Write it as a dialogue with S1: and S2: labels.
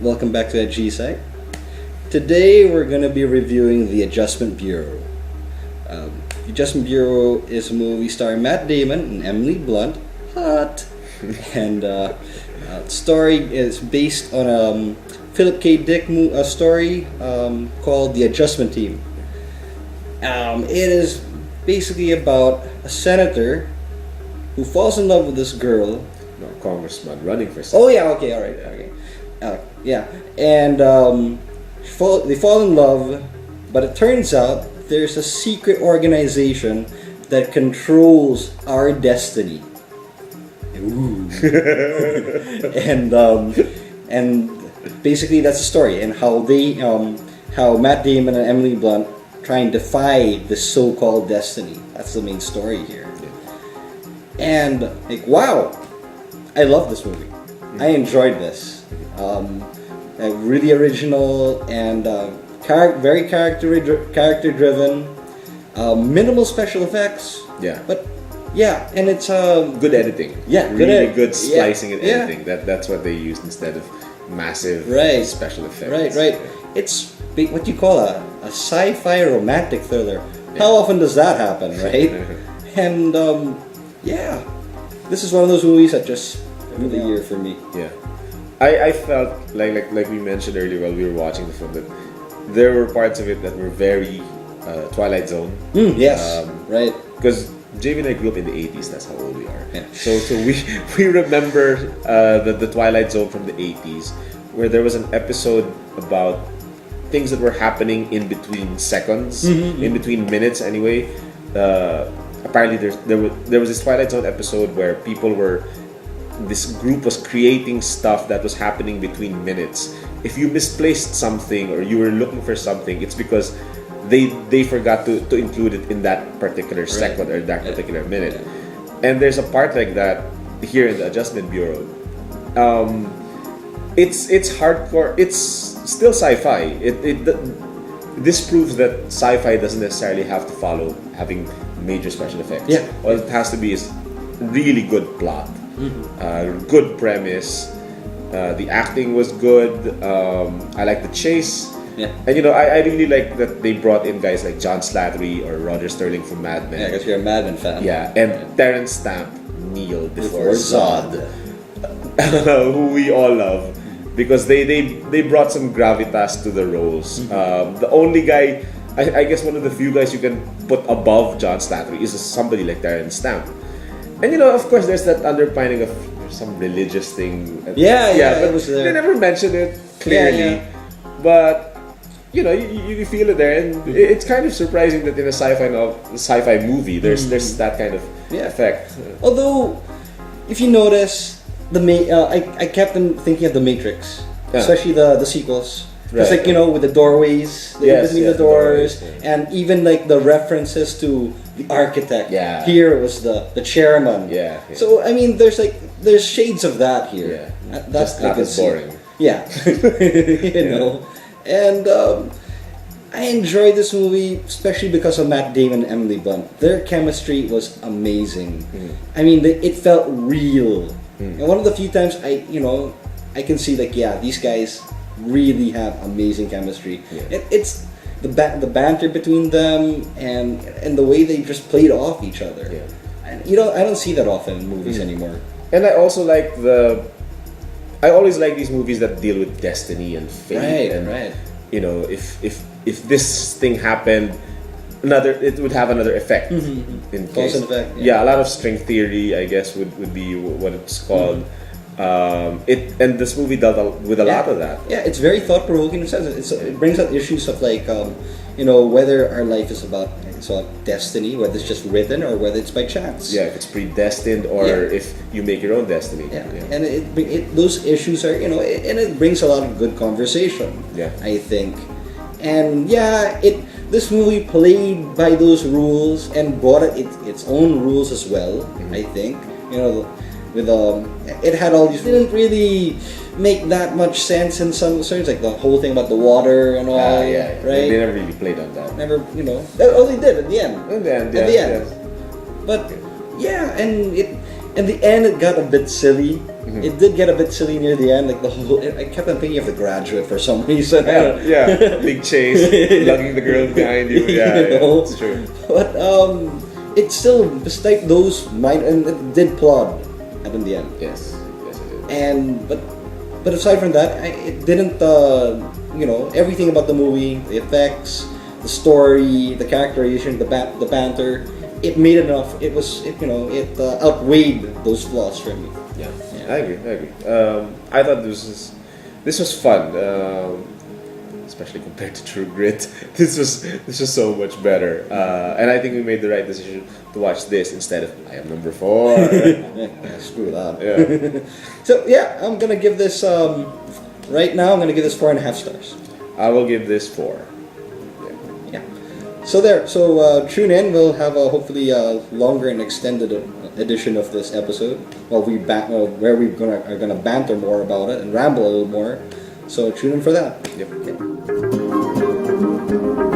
S1: Welcome back to the G site. Today we're going to be reviewing The Adjustment Bureau. The Adjustment Bureau is a movie starring Matt Damon and Emily Blunt. Hot! And story is based on a Philip K. Dick story called The Adjustment Team. It is basically about a senator who falls in love with this girl.
S2: No, congressman running for something.
S1: Oh yeah, okay, all right, okay, yeah, and they fall in love, but it turns out there's a secret organization that controls our destiny. Ooh. and basically that's the story, and how Matt Damon and Emily Blunt try and defy this so-called destiny. That's the main story here. And like, wow, I love this movie. I enjoyed this. Really original and very character-driven. Minimal special effects.
S2: Yeah.
S1: But yeah, and it's
S2: good editing.
S1: Yeah,
S2: really good splicing and
S1: yeah.
S2: editing. That's what they used instead of massive special effects.
S1: Right. It's what you call a sci-fi romantic thriller. How often does that happen, right? And yeah, this is one of those movies that just blew the year for me.
S2: Yeah, I felt like we mentioned earlier while we were watching the film that there were parts of it that were very Twilight Zone.
S1: Yes, right.
S2: Because Jamie and I grew up in the 80s. That's how old we are.
S1: Yeah.
S2: So we remember the Twilight Zone from the 80s, where there was an episode about things that were happening in between seconds, in between minutes. Anyway, apparently there was this Twilight Zone episode where this group was creating stuff that was happening between minutes. If you misplaced something or you were looking for something, it's because they forgot to include it in that particular second or that particular minute. And there's a part like that here in the Adjustment Bureau. It's hardcore. It's still sci-fi. This proves that sci-fi doesn't necessarily have to follow having major special effects.
S1: Yeah.
S2: All it has to be is really good plot, good premise. The acting was good. I like the chase.
S1: Yeah.
S2: And I really like that they brought in guys like John Slattery or Roger Sterling from Mad Men.
S1: Yeah, because you're a Mad Men fan.
S2: Yeah, and Terrence Stamp kneeled before Zod, who we all love, because they brought some gravitas to the roles. The only guy, I guess one of the few guys you can put above John Slattery is somebody like Terrence Stamp. And of course, there's that underpinning of some religious thing.
S1: Yeah,
S2: but
S1: it was there.
S2: They never mentioned it clearly, but you feel it there, and it's kind of surprising that in a sci-fi movie there's that kind of effect.
S1: Although, if you notice, I kept thinking of The Matrix, especially the sequels. It's like with the doorways, between the doors, and even like the references to the architect.
S2: Yeah.
S1: Here it was the chairman.
S2: Yeah.
S1: So I mean, there's shades of that here.
S2: Yeah.
S1: That's
S2: just not as boring.
S1: Yeah. And I enjoyed this movie, especially because of Matt Damon and Emily Blunt. Their chemistry was amazing. I mean, it felt real. And one of the few times I can see these guys really have amazing chemistry. It's the banter between them and the way they just played off each other. And I don't see that often in movies anymore.
S2: And I also I always like these movies that deal with destiny and fate.
S1: Right.
S2: If this thing happened, it would have another effect. In case.
S1: Cause and effect.
S2: Yeah, a lot of string theory, I guess, would be what it's called. And this movie dealt with a lot of that.
S1: Yeah, it's very thought provoking. It brings up issues of whether our life is about destiny, whether it's just written or whether it's by chance.
S2: Yeah, if it's predestined or if you make your own destiny.
S1: Yeah. And those issues are and it brings a lot of good conversation.
S2: Yeah,
S1: I think, and this movie played by those rules and brought its own rules as well. I think with it had all these didn't really make that much sense in some sense, like the whole thing about the water and all.
S2: Right?
S1: They
S2: never really played on that.
S1: Never, they did at the end.
S2: In the end,
S1: At the end. But and in the end, it got a bit silly. It did get a bit silly near the end. Like the whole, I kept on thinking of The Graduate for some reason.
S2: Yeah. Big chase, lugging the girl behind you. Yeah,
S1: know?
S2: it's true.
S1: But it still, despite those minor, and it did plod in the end.
S2: Yes, it is.
S1: And but aside from that, it didn't. Everything about the movie, the effects, the story, the characterization, the banter, it made enough. It outweighed those flaws for me.
S2: Yeah. I agree. I thought this was fun, especially compared to True Grit. This was so much better, and I think we made the right decision to watch this instead of I Am Number 4.
S1: Screw that.
S2: Yeah.
S1: So yeah, I'm gonna give this. Right now, I'm gonna give this 4.5 stars.
S2: I will give this 4.
S1: Yeah. So there. So tune in. We'll have hopefully a longer and extended edition of this episode. Well, where are gonna banter more about it and ramble a little more. So tune in for that.
S2: Yep.
S1: Okay.